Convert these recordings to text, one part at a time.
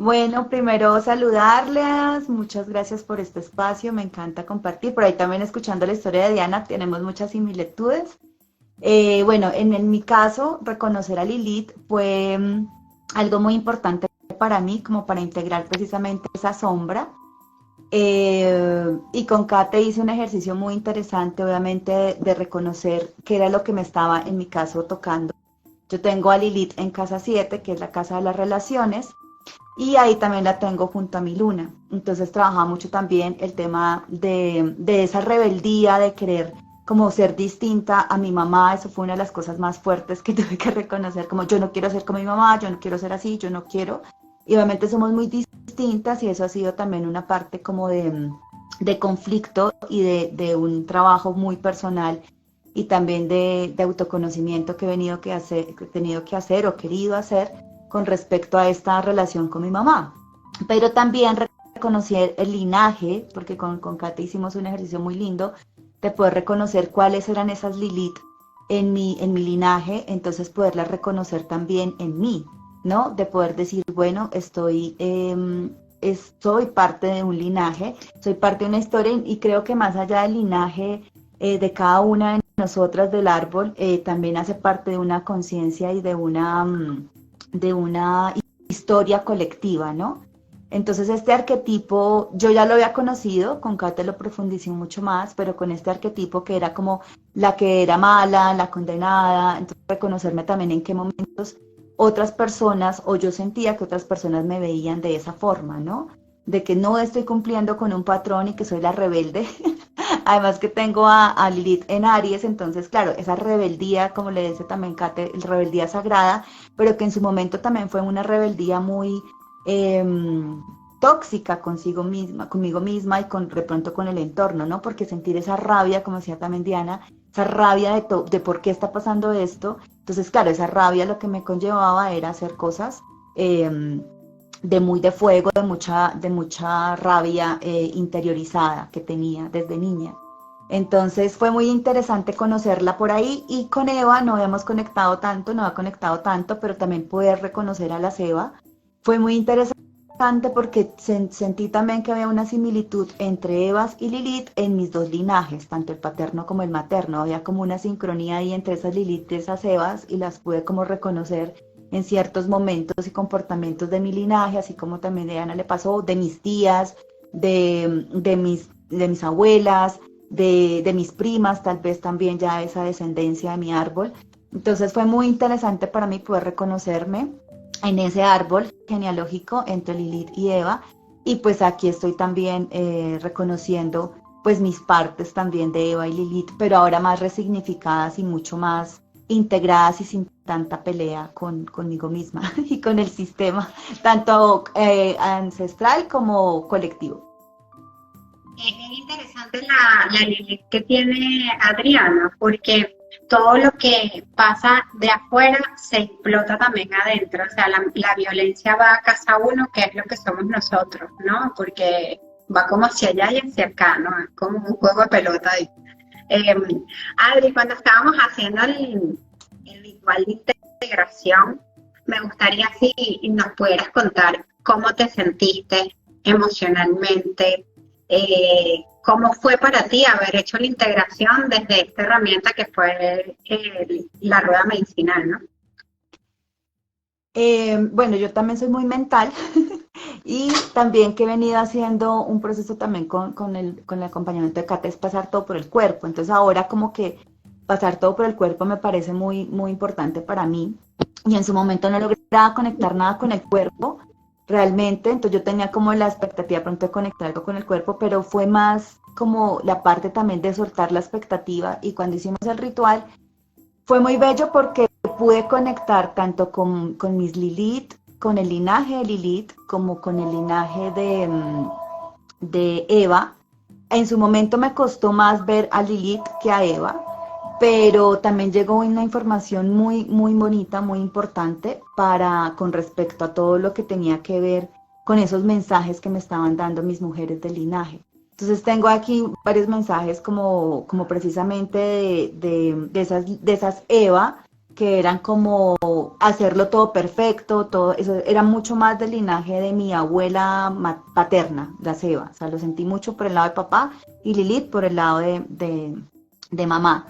Bueno, primero saludarles, muchas gracias por este espacio, me encanta compartir. Por ahí también escuchando la historia de Diana, tenemos muchas similitudes. Bueno, en mi caso, reconocer a Lilith fue algo muy importante para mí, como para integrar precisamente esa sombra. Y con Kate hice un ejercicio muy interesante, obviamente, de reconocer qué era lo que me estaba, en mi caso, tocando. Yo tengo a Lilith en casa 7, que es la casa de las relaciones, y ahí también la tengo junto a mi luna. Entonces trabajaba mucho también el tema de esa rebeldía, de querer como ser distinta a mi mamá. Eso fue una de las cosas más fuertes que tuve que reconocer, como yo no quiero ser como mi mamá, yo no quiero ser así, yo no quiero. Y obviamente somos muy distintas y eso ha sido también una parte como de conflicto y de un trabajo muy personal y también de autoconocimiento que he venido que hacer, que he tenido que hacer o querido hacer con respecto a esta relación con mi mamá. Pero también reconocí el linaje, porque con Kate hicimos un ejercicio muy lindo de poder reconocer cuáles eran esas Lilith en mi linaje, entonces poderlas reconocer también en mí, ¿no? De poder decir, bueno, soy parte de un linaje, soy parte de una historia y creo que más allá del linaje de cada una de nosotras del árbol, también hace parte de una conciencia y de una historia colectiva, ¿no? Entonces este arquetipo yo ya lo había conocido, con Kate lo profundicé mucho más, pero con este arquetipo que era como la que era mala, la condenada, entonces reconocerme también en qué momentos otras personas o yo sentía que otras personas me veían de esa forma, ¿no? De que no estoy cumpliendo con un patrón y que soy la rebelde. Además que tengo a Lilith en Aries, entonces claro, esa rebeldía, como le dice también Kate, rebeldía sagrada, pero que en su momento también fue una rebeldía muy eh, tóxica conmigo misma y de pronto con el entorno, ¿no? Porque sentir esa rabia, como decía también Diana, esa rabia de por qué está pasando esto. Entonces, claro, esa rabia lo que me conllevaba era hacer cosas de fuego, de mucha rabia interiorizada que tenía desde niña. Entonces fue muy interesante conocerla por ahí y con Eva no habíamos conectado tanto, no había conectado tanto, pero también poder reconocer a la Eva fue muy interesante porque sentí también que había una similitud entre Evas y Lilith en mis dos linajes, tanto el paterno como el materno. Había como una sincronía ahí entre esas Lilith y esas Evas y las pude como reconocer en ciertos momentos y comportamientos de mi linaje, así como también a Ana le pasó, de mis tías, de mis abuelas, de mis primas, tal vez también ya esa descendencia de mi árbol. Entonces fue muy interesante para mí poder reconocerme en ese árbol genealógico entre Lilith y Eva. Y pues aquí estoy también reconociendo pues mis partes también de Eva y Lilith, pero ahora más resignificadas y mucho más integradas y sin tanta pelea conmigo misma y con el sistema, tanto ancestral como colectivo. Es bien interesante la Lilith que tiene Adriana, porque todo lo que pasa de afuera se explota también adentro. O sea, la violencia va a casa uno, que es lo que somos nosotros, ¿no? Porque va como hacia allá y hacia acá, ¿no? Es como un juego de pelota ahí. Eh, Adri, cuando estábamos haciendo el ritual de integración, me gustaría si nos pudieras contar cómo te sentiste emocionalmente, cómo fue para ti haber hecho la integración desde esta herramienta que fue la rueda medicinal, ¿no? Bueno, yo también soy muy mental y también que he venido haciendo un proceso también con el acompañamiento de Kate es pasar todo por el cuerpo. Entonces ahora como que pasar todo por el cuerpo me parece muy, muy importante para mí y en su momento no lograba conectar nada con el cuerpo realmente, entonces yo tenía como la expectativa pronto de conectar algo con el cuerpo, pero fue más como la parte también de soltar la expectativa y cuando hicimos el ritual fue muy bello porque pude conectar tanto con mis Lilith, con el linaje de Lilith, como con el linaje de Eva. En su momento me costó más ver a Lilith que a Eva, pero también llegó una información muy, muy bonita, muy importante con respecto a todo lo que tenía que ver con esos mensajes que me estaban dando mis mujeres del linaje. Entonces tengo aquí varios mensajes como precisamente de esas Eva que eran como hacerlo todo perfecto, todo eso era mucho más del linaje de mi abuela paterna, la Seba, o sea, lo sentí mucho por el lado de papá y Lilith por el lado de mamá.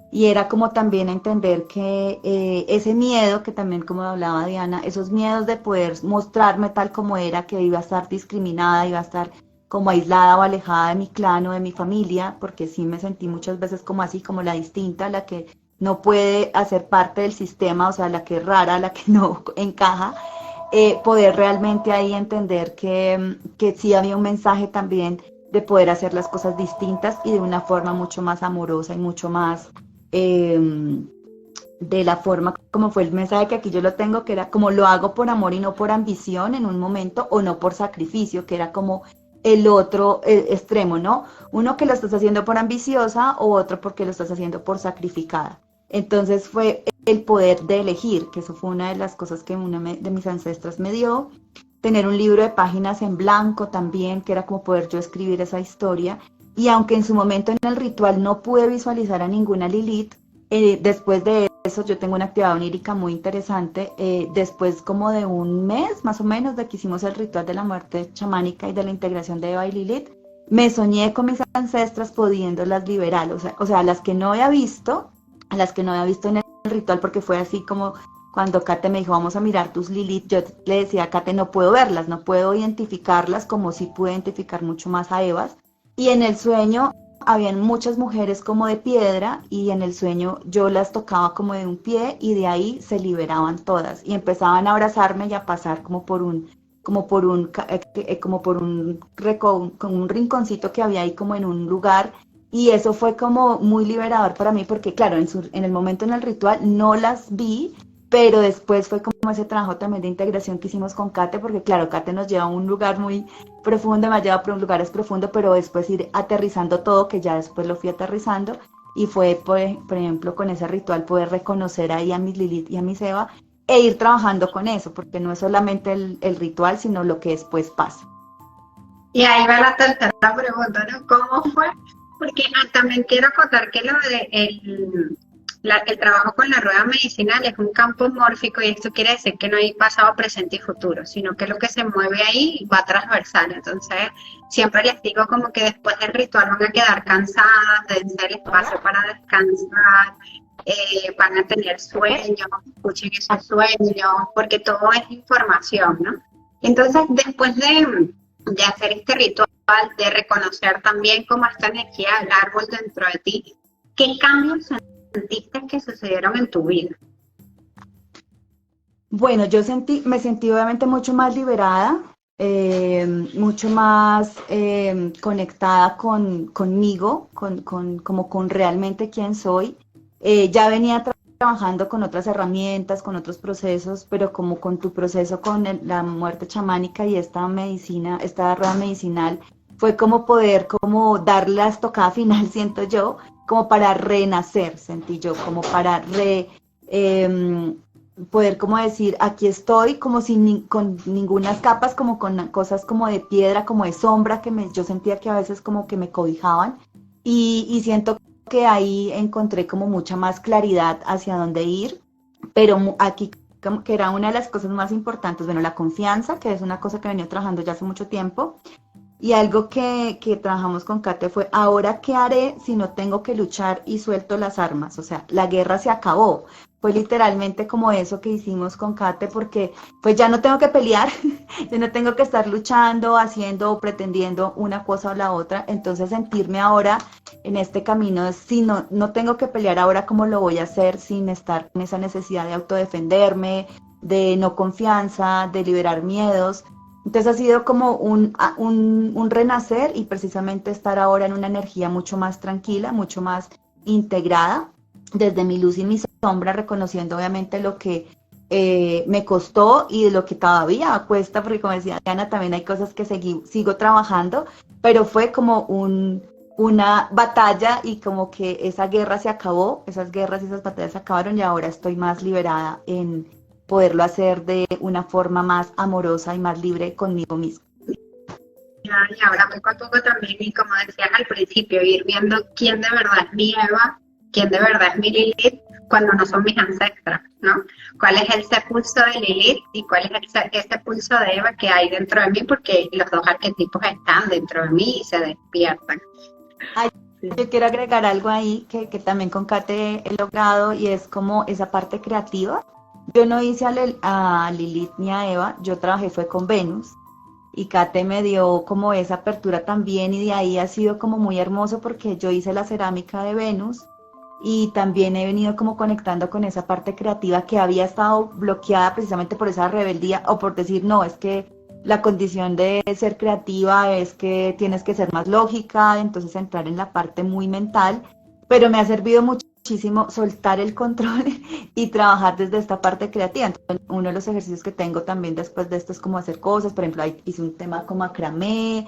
Y era como también entender que ese miedo, que también como hablaba Diana, esos miedos de poder mostrarme tal como era, que iba a estar discriminada, iba a estar como aislada o alejada de mi clan o de mi familia, porque sí me sentí muchas veces como así, como la distinta, la que no puede hacer parte del sistema, o sea, la que es rara, la que no encaja, poder realmente ahí entender que sí había un mensaje también de poder hacer las cosas distintas y de una forma mucho más amorosa y mucho más de la forma como fue el mensaje que aquí yo lo tengo, que era como lo hago por amor y no por ambición en un momento, o no por sacrificio, que era como el otro extremo, ¿no? Uno que lo estás haciendo por ambiciosa o otro porque lo estás haciendo por sacrificada. Entonces fue el poder de elegir, que eso fue una de las cosas que una de mis ancestras me dio. Tener un libro de páginas en blanco también, que era como poder yo escribir esa historia. Y aunque en su momento en el ritual no pude visualizar a ninguna Lilith, después de eso yo tengo una actividad onírica muy interesante. Después como de un mes más o menos de que hicimos el ritual de la muerte chamánica y de la integración de Eva y Lilith, me soñé con mis ancestras pudiéndolas liberar, o sea, a las que no había visto, a las que no había visto en el ritual, porque fue así como cuando Kate me dijo, vamos a mirar tus Lilith, yo le decía a Kate, no puedo verlas, no puedo identificarlas como si pude identificar mucho más a Evas. Y en el sueño habían muchas mujeres como de piedra y en el sueño yo las tocaba como de un pie y de ahí se liberaban todas y empezaban a abrazarme y a pasar como un rinconcito que había ahí como en un lugar. Y eso fue como muy liberador para mí porque claro, en el momento en el ritual no las vi, pero después fue como ese trabajo también de integración que hicimos con Kate, porque claro, Kate nos lleva a un lugar muy profundo, me ha llevado por lugares profundos, pero después ir aterrizando todo, que ya después lo fui aterrizando, y fue, por ejemplo, con ese ritual poder reconocer ahí a mis Lilith y a mis Eva, e ir trabajando con eso, porque no es solamente el ritual, sino lo que después pasa. Y ahí va la tercera pregunta, ¿no? ¿Cómo fue? Porque también quiero acotar que lo de el trabajo con la rueda medicinal es un campo mórfico y esto quiere decir que no hay pasado, presente y futuro, sino que lo que se mueve ahí va transversal. Entonces, siempre les digo como que después del ritual van a quedar cansadas, dense el espacio para descansar, van a tener sueños, escuchen esos sueños, porque todo es información, ¿no? Entonces, después de hacer este ritual, de reconocer también cómo esta energía del árbol dentro de ti, ¿qué cambios sentiste que sucedieron en tu vida? Bueno, me sentí obviamente mucho más liberada, mucho más conectada conmigo, como con realmente quién soy. Ya venía trabajando con otras herramientas, con otros procesos, pero como con tu proceso con la muerte chamánica y esta medicina, esta rueda medicinal, fue como poder como dar la estocada final, siento yo, como para renacer, sentí yo, como para poder como decir, aquí estoy, como sin con ninguna capas, como con cosas como de piedra, como de sombra, yo sentía que a veces como que me cobijaban y siento que ahí encontré como mucha más claridad hacia dónde ir, pero aquí como que era una de las cosas más importantes, bueno, la confianza, que es una cosa que venía trabajando ya hace mucho tiempo, y algo que trabajamos con Kate fue, ahora qué haré si no tengo que luchar y suelto las armas, o sea, la guerra se acabó. Fue literalmente como eso que hicimos con Kate, porque pues ya no tengo que pelear, yo no tengo que estar luchando, haciendo o pretendiendo una cosa o la otra, entonces sentirme ahora en este camino, si no tengo que pelear ahora, ¿cómo lo voy a hacer sin estar en esa necesidad de autodefenderme, de no confianza, de liberar miedos? Entonces ha sido como un renacer y precisamente estar ahora en una energía mucho más tranquila, mucho más integrada, desde mi luz y mi sombra, reconociendo obviamente lo que me costó y de lo que todavía cuesta, porque como decía Diana, también hay cosas que sigo trabajando, pero fue como una batalla y como que esa guerra se acabó, esas guerras y esas batallas se acabaron y ahora estoy más liberada en poderlo hacer de una forma más amorosa y más libre conmigo misma. Y ahora poco a poco también, y como decías al principio, ir viendo quién de verdad es mi Eva, quién de verdad es mi Lilith, cuando no son mis ancestras, ¿no? ¿Cuál es ese pulso de Lilith y cuál es ese pulso de Eva que hay dentro de mí? Porque los dos arquetipos están dentro de mí y se despiertan. Ay, yo quiero agregar algo ahí que también con Kate he logrado y es como esa parte creativa. Yo no hice a Lilith ni a Eva, yo trabajé fue con Venus y Kate me dio como esa apertura también y de ahí ha sido como muy hermoso porque yo hice la cerámica de Venus y también he venido como conectando con esa parte creativa que había estado bloqueada precisamente por esa rebeldía o por decir, no, es que la condición de ser creativa es que tienes que ser más lógica, entonces entrar en la parte muy mental, pero me ha servido muchísimo soltar el control y trabajar desde esta parte creativa. Entonces, uno de los ejercicios que tengo también después de esto es como hacer cosas, por ejemplo, hice un tema como macramé,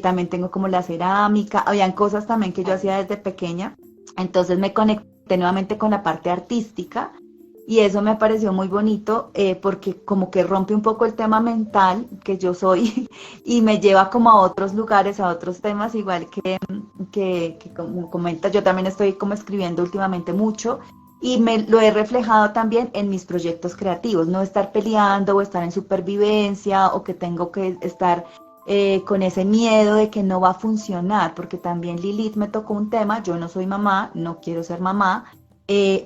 también tengo como la cerámica, habían cosas también que yo hacía desde pequeña, entonces me conecté nuevamente con la parte artística y eso me pareció muy bonito porque como que rompe un poco el tema mental que yo soy y me lleva como a otros lugares, a otros temas, igual que como comentas, yo también estoy como escribiendo últimamente mucho y me lo he reflejado también en mis proyectos creativos, no estar peleando o estar en supervivencia o que tengo que estar con ese miedo de que no va a funcionar, porque también Lilith me tocó un tema, yo no soy mamá, no quiero ser mamá,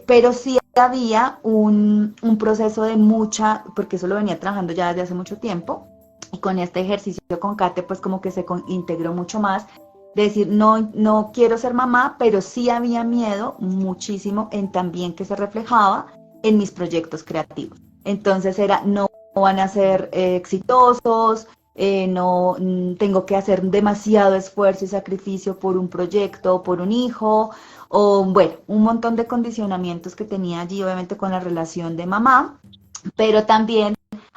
pero sí había un proceso de mucha, porque eso lo venía trabajando ya desde hace mucho tiempo, y con este ejercicio con Kate, pues como que se integró mucho más, de decir, no, no quiero ser mamá, pero sí había miedo muchísimo en también que se reflejaba en mis proyectos creativos. Entonces era, no van a ser exitosos, no tengo que hacer demasiado esfuerzo y sacrificio por un proyecto, por un hijo, o bueno, un montón de condicionamientos que tenía allí, obviamente con la relación de mamá, pero también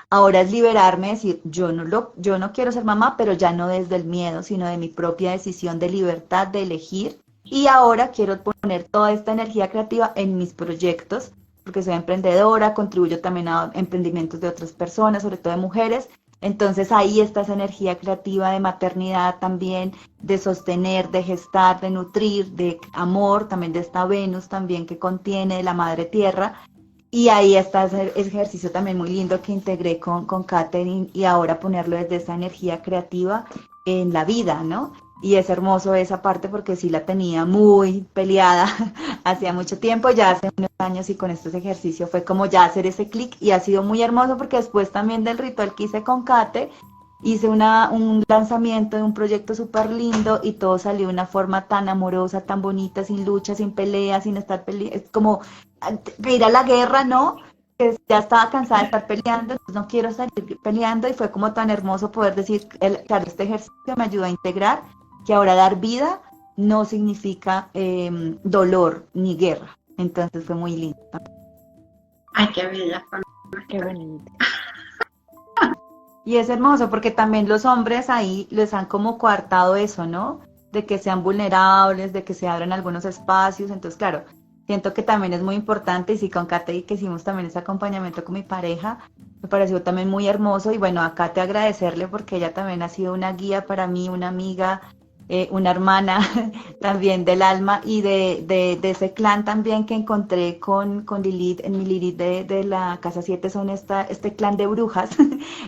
ahora es liberarme, decir, yo no quiero ser mamá, pero ya no desde el miedo, sino de mi propia decisión de libertad, de elegir, y ahora quiero poner toda esta energía creativa en mis proyectos, porque soy emprendedora, contribuyo también a emprendimientos de otras personas, sobre todo de mujeres, entonces ahí está esa energía creativa de maternidad también, de sostener, de gestar, de nutrir, de amor, también de esta Venus también que contiene de la madre tierra. Y ahí está ese ejercicio también muy lindo que integré con Katherine y ahora ponerlo desde esa energía creativa en la vida, ¿no? Y es hermoso esa parte porque sí la tenía muy peleada hacía mucho tiempo, ya hace unos años y con estos ejercicios fue como ya hacer ese clic y ha sido muy hermoso porque después también del ritual que hice con Kate, hice un lanzamiento de un proyecto súper lindo y todo salió de una forma tan amorosa, tan bonita, sin lucha, sin pelea, sin estar peleando, es como ir a la guerra, ¿no? Que ya estaba cansada de estar peleando, entonces no quiero salir peleando y fue como tan hermoso poder decir, claro, este ejercicio me ayudó a integrar que ahora dar vida no significa dolor ni guerra, entonces fue muy lindo. Ay, qué bella. Qué bonito. Y es hermoso porque también los hombres ahí les han como coartado eso, ¿no? De que sean vulnerables, de que se abran algunos espacios. Entonces, claro, siento que también es muy importante. Y sí, con Kate que hicimos también ese acompañamiento con mi pareja, me pareció también muy hermoso. Y bueno, a Kate agradecerle porque ella también ha sido una guía para mí, una amiga, una hermana también del alma y de ese clan también que encontré con Lilith, en mi Lilith de la Casa 7 son este clan de brujas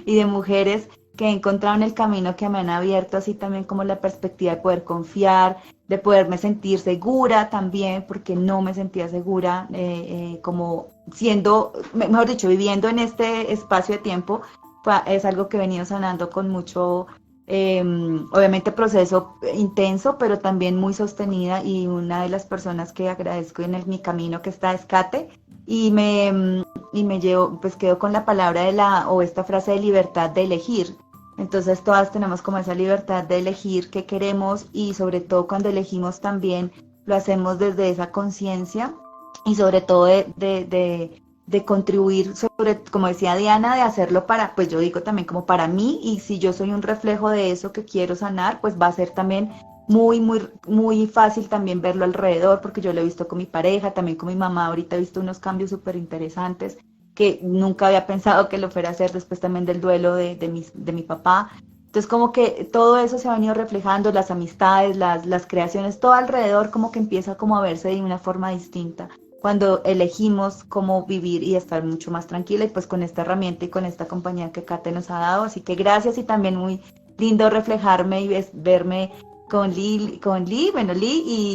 y de mujeres que he encontrado en el camino que me han abierto así también como la perspectiva de poder confiar, de poderme sentir segura también, porque no me sentía segura, como siendo, mejor dicho, viviendo en este espacio de tiempo, es algo que he venido sanando con mucho obviamente proceso intenso, pero también muy sostenida y una de las personas que agradezco en mi camino que está es Kate y me llevo, pues quedo con la palabra o esta frase de libertad de elegir. Entonces todas tenemos como esa libertad de elegir qué queremos y sobre todo cuando elegimos también lo hacemos desde esa conciencia y sobre todo de contribuir sobre, como decía Diana, de hacerlo para, pues yo digo también como para mí y si yo soy un reflejo de eso que quiero sanar, pues va a ser también muy fácil también verlo alrededor porque yo lo he visto con mi pareja, también con mi mamá, ahorita he visto unos cambios súper interesantes que nunca había pensado que lo fuera a hacer después también del duelo de mi papá. Entonces como que todo eso se ha venido reflejando, las amistades, las creaciones, todo alrededor como que empieza como a verse de una forma distinta. cuando elegimos cómo vivir y estar mucho más tranquila y pues con esta herramienta y con esta compañía que Kate nos ha dado. Así que gracias y también muy lindo reflejarme y verme con Lee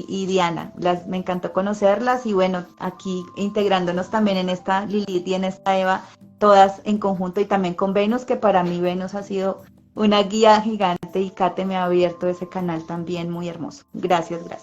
y Diana. Me encantó conocerlas y bueno, aquí integrándonos también en esta Lilith y en esta Eva, todas en conjunto y también con Venus, que para mí Venus ha sido una guía gigante y Kate me ha abierto ese canal también muy hermoso. Gracias, gracias.